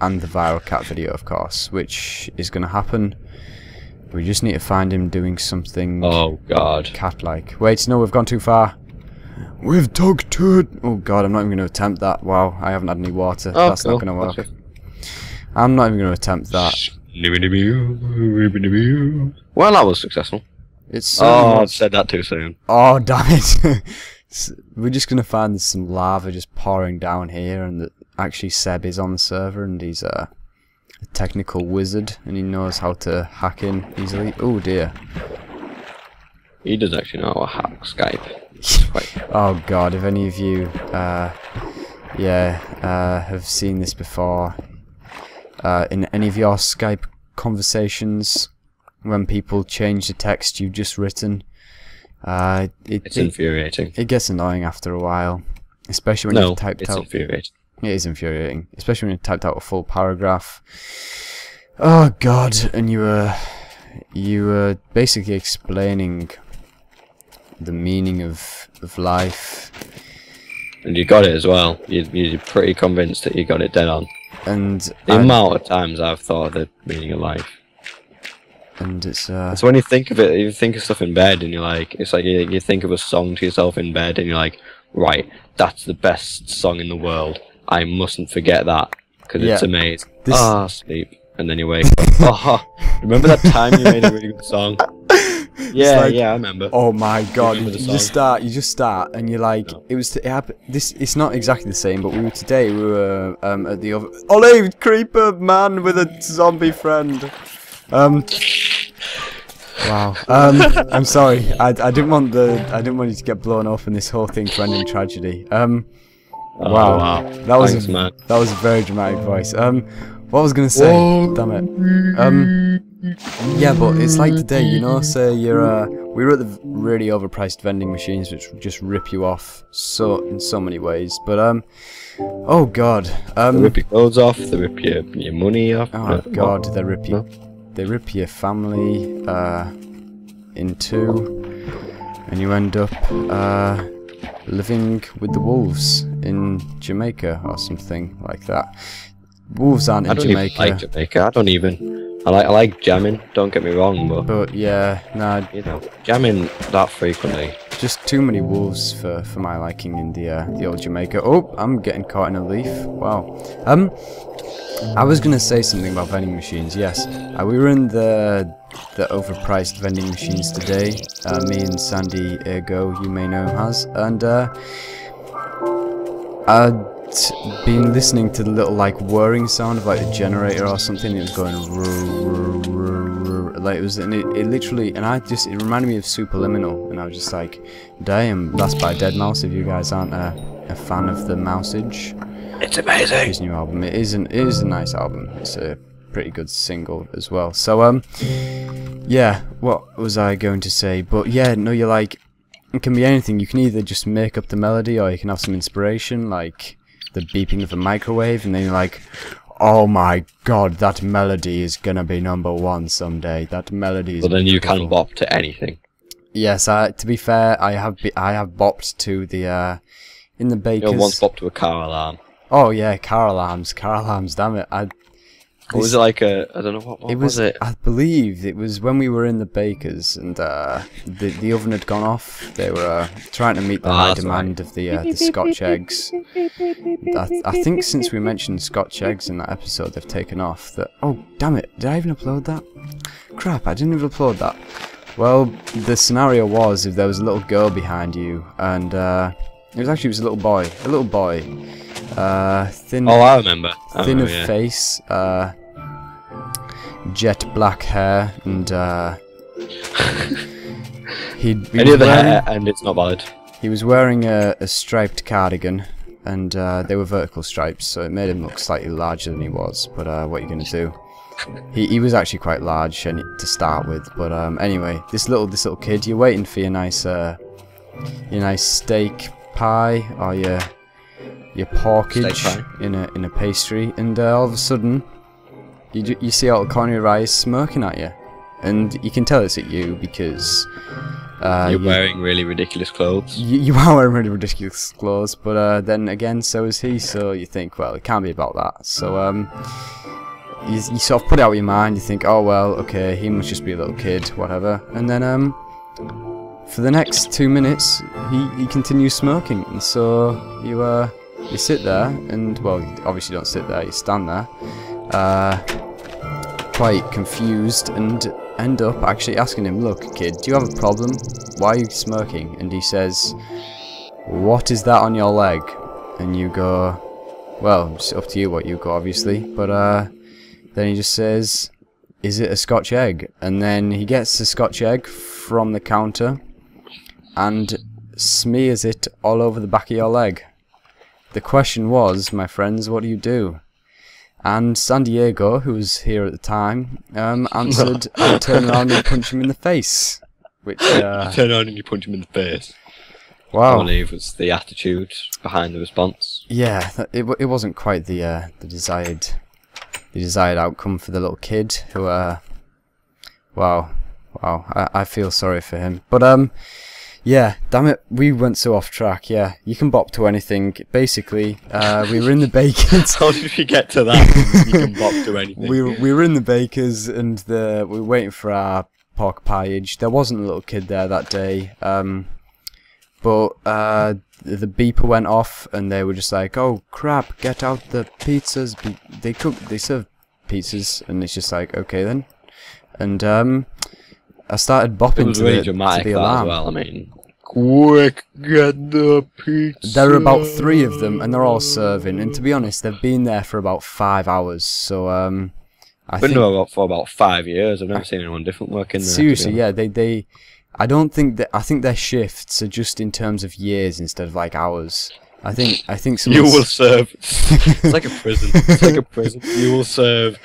and the viral cat video, of course, which is going to happen. We just need to find him doing something. Oh God. Cat-like. Wait, no, we've gone too far. We've dug to it. Oh God, I'm not even going to attempt that. Wow, I haven't had any water. Oh, That's cool. not going to work. I'm not even going to attempt that. Well, that was successful. It's oh, I've said that too soon. Oh, damn it. We're just going to find some lava just pouring down here, and that actually Seb is on the server, and he's a technical wizard, and he knows how to hack in easily. Oh dear. He does actually know how to hack Skype. Oh God, if any of you have seen this before, in any of your Skype conversations, when people change the text you've just written, it's infuriating. It gets annoying after a while, especially when you've typed out. Infuriating. It is infuriating, especially when you typed out a full paragraph. Oh God, and you were basically explaining the meaning of life. And you got it as well. You're pretty convinced that you got it dead on. And the amount of times I've thought of the meaning of life. And it's so when you think of it, you think of stuff in bed, and you're like, it's like you think of a song to yourself in bed, and you're like, right, that's the best song in the world. I mustn't forget that because it's amazing. Sleep, and then you wake up. Oh, remember that time you made a really good song? Yeah, like, yeah, I remember. Oh my God! You just start, and you're like, it was. It's not exactly the same, but we were at the other. Ollie, creeper man with a zombie friend. Wow. I'm sorry. I didn't want you to get blown up and this whole thing to end in tragedy. Wow. That was a very dramatic voice. What I was gonna say? Whoa. Damn it. Yeah, but it's like today, you know. Say we were at the really overpriced vending machines, which just rip you off in so many ways. But oh God. They rip your clothes off. They rip your money off. Oh God, they rip your family in two, and you end up living with the wolves in Jamaica or something like that. Wolves aren't in Jamaica. I don't even like Jamaica. I like jamming. Don't get me wrong, but yeah, nah. You know, jamming that frequently. Just too many wolves for my liking in the old Jamaica. Oh, I'm getting caught in a leaf. Wow. I was gonna say something about vending machines. Yes, we were in the overpriced vending machines today. Me and Sandy Ergo, you may know him as, and I'd been listening to the little like whirring sound of like a generator or something. It was going like it was, and it literally, and it reminded me of Superliminal, and I was just like, damn, that's by Dead Mouse. If you guys aren't a fan of the Mousage. It's amazing. His new album. It is a nice album. It's a pretty good single as well. So yeah. What was I going to say? But yeah, no, you're like, it can be anything. You can either just make up the melody, or you can have some inspiration, like the beeping of a microwave, and then you're like, oh my God, that melody is gonna be #1 someday. That melody is. But then you can bop to anything. Yes. To be fair, I have bopped to the in the Bakers. You once bopped to a car alarm. Oh yeah, car alarms, damn it. What was it like I don't know, what was it? I believe it was when we were in the Bakers, and the oven had gone off. They were trying to meet the high demand of the Scotch eggs. I think since we mentioned Scotch eggs in that episode, they've taken off. Oh, damn it, did I even upload that? Crap, I didn't even upload that. Well, the scenario was if there was a little girl behind you, and it was a little boy. Thin. Oh, I remember. Thin of face, jet black hair, and any other hair, and it's not valid. He was wearing a striped cardigan, and they were vertical stripes, so it made him look slightly larger than he was. But what are you gonna do? He was actually quite large to start with. But anyway, this little kid, you're waiting for your nice steak pie or your porkage in a pastry, and all of a sudden you see out the corner of your eyes smirking at you, and you can tell it's at you because You're wearing really ridiculous clothes. You are wearing really ridiculous clothes, but then again, so is he. So you think, well, it can't be about that. So you sort of put it out of your mind. You think, oh well, okay, he must just be a little kid, whatever. And then for the next 2 minutes, he continues smoking, and so you sit there, and well, you obviously don't sit there. You stand there, quite confused, and end up actually asking him, look kid, do you have a problem? Why are you smoking? And he says, what is that on your leg? And you go, well, it's up to you what you go, obviously, but then he just says, is it a Scotch egg? And then he gets the Scotch egg from the counter and smears it all over the back of your leg. The question was, my friends, what do you do? And San Diego, who was here at the time, answered, I turn around and punch him in the face. Which, you turn around and you punch him in the face. Wow. I believe was the attitude behind the response. Yeah, it wasn't quite the desired outcome for the little kid who, wow, I feel sorry for him. But, yeah, damn it, we went so off track. Yeah, you can bop to anything. Basically, we were in the bakers. How did we get to that? You can bop to anything. We were in the bakers, and we were waiting for our pork pieage. There wasn't a little kid there that day, but the beeper went off, and they were just like, "Oh crap! Get out the pizzas! They serve pizzas," and it's just like, okay then, and I started bopping to the alarm. As well. I mean, quick, get the pizza. There are about 3 of them, and they're all serving. And to be honest, they've been there for about 5 hours. So I've been there for about 5 years. I've never seen anyone different working there. Seriously, yeah, they. I don't think that. I think their shifts are just in terms of years instead of like hours. I think you will serve. It's like a prison. It's like a prison. You will serve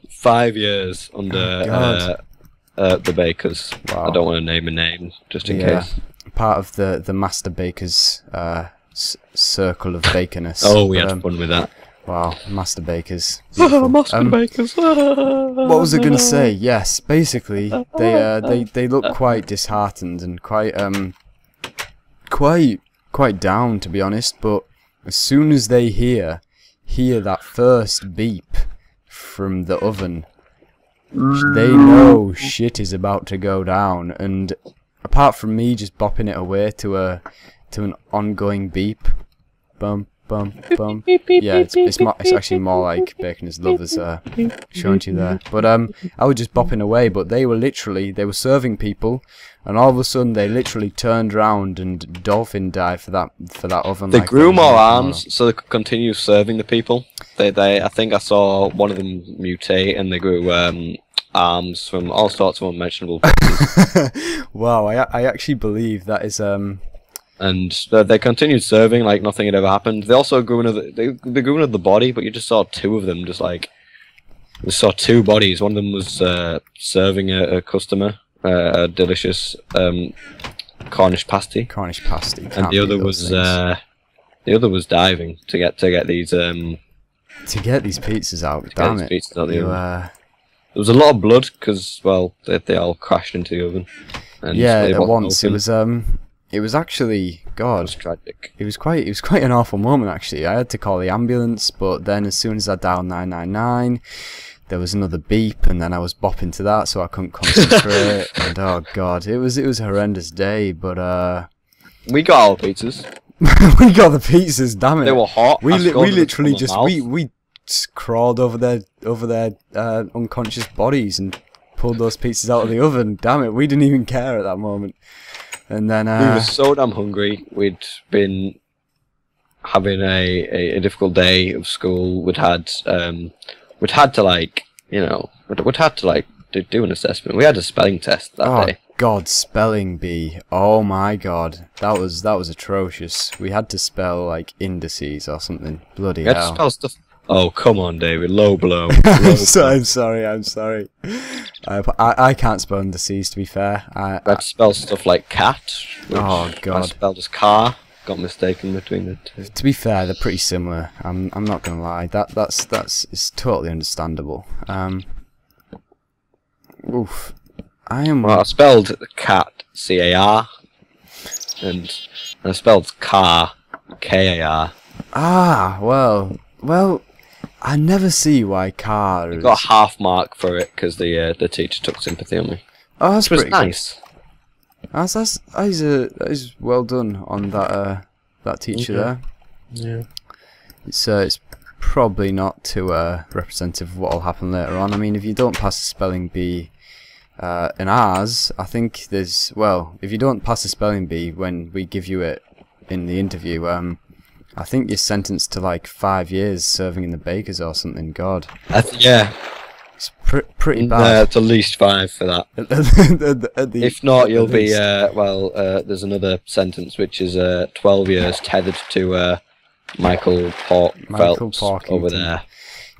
5 years under. The bakers. Wow. I don't want to name a name, just in case. Part of the master bakers circle of baconess. Oh, we had fun with that. Wow, master bakers. Master bakers. What was I gonna say? Yes, basically they look quite disheartened and quite down, to be honest. But as soon as they hear that first beep from the oven, they know shit is about to go down, and apart from me just bopping it away to an ongoing beep, bum bum bum. Yeah, it's actually more like Bacon is Love as shown to you there. But I was just bopping away, but they were serving people, and all of a sudden they literally turned around and dolphin dived for that oven. They grew more arms so they could continue serving the people. I think I saw one of them mutate, and they grew arms from all sorts of unmentionable places. Wow, I actually believe that is And they continued serving like nothing had ever happened. They also grew they grew another body, but you just saw 2 of them, just like you saw 2 bodies. One of them was serving a customer a delicious Cornish pasty. Cornish pasty. And the other was diving to get these pizzas out. Damn it! Pizzas out the oven. There was a lot of blood because, well, they all crashed into the oven. And yeah, at once it was actually, God, it was tragic. It was quite an awful moment actually. I had to call the ambulance, but then as soon as I dialed 999, there was another beep, and then I was bopping to that, so I couldn't concentrate. And oh God, it was a horrendous day. But we got our pizzas. We got the pizzas. Damn it! They were hot. We literally just we crawled over their unconscious bodies and pulled those pizzas out of the oven. Damn it, we didn't even care at that moment. And then we were so damn hungry. We'd been having a difficult day of school. We'd had to like, you know, we'd had to like do an assessment. We had a spelling test that day. God, spelling bee. Oh my God, that was atrocious. We had to spell like indices or something. Bloody hell. We had to spell stuff. Oh, come on, David. Low blow. I'm sorry. I can't spell indices, to be fair. I had to spell stuff like cat. Oh, God. I spelled as car. Got mistaken between the 2. To be fair, they're pretty similar. I'm not gonna lie. It's totally understandable. Oof. Well, I spelled cat C-A-R, and I spelled car K-A-R. Ah, well, I never see why car. I got a half mark for it because the teacher took sympathy on me. Oh, that's pretty nice. That is well done on that teacher there. Yeah. It's probably not too representative of what will happen later on. I mean, if you don't pass the spelling bee in ours, I think there's if you don't pass the spelling bee when we give you it in the interview, I think you're sentenced to like 5 years serving in the bakers or something. God. Yeah. It's pretty bad. It's at least 5 for that. If not, you'll be there's another sentence which is 12 years tethered to Michael Phelps over there.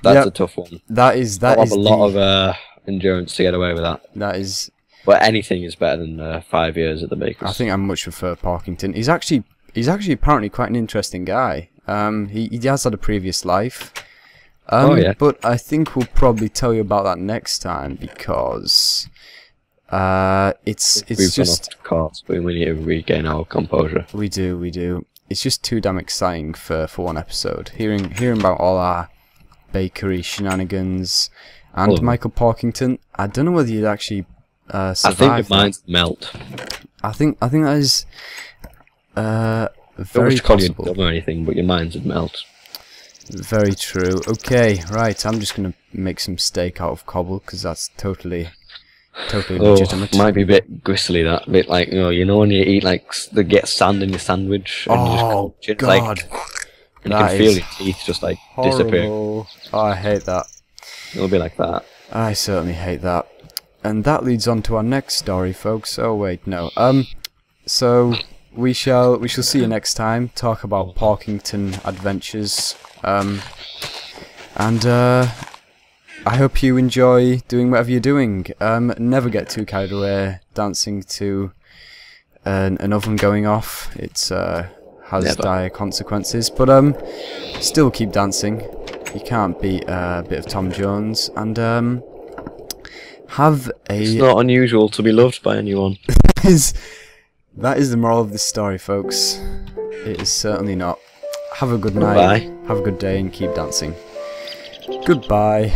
That's a tough one. That is a lot of endurance to get away with that. That is. But anything is better than 5 years at the bakers. I think I much prefer Parkington. He's actually apparently quite an interesting guy. He has had a previous life. But I think we'll probably tell you about that next time because it's We've just gone off course, but we need to regain our composure. We do. It's just too damn exciting for one episode. Hearing about all our bakery shenanigans and Michael Parkington. I don't know whether you'd actually survive. I think your mind's melt. I think that is very possible. Call you dumb or anything, but your minds would melt. Very true. Okay, right. I'm just gonna make some steak out of cobble because that's totally legitimate. Might be a bit gristly. That a bit like you know when you eat like they get sand in your sandwich. And you just God! And you can feel your teeth just like disappear. Oh, I hate that. It'll be like that. I certainly hate that. And that leads on to our next story, folks. Oh wait, no. So we shall see you next time. Talk about Parkington adventures. I hope you enjoy doing whatever you're doing. Never get too carried away dancing to an oven going off. It's has dire consequences. But still keep dancing. You can't beat a bit of Tom Jones. And have a. It's not unusual to be loved by anyone. That is the moral of this story, folks. It is certainly not. Have a good night. Have a good day and keep dancing. Goodbye.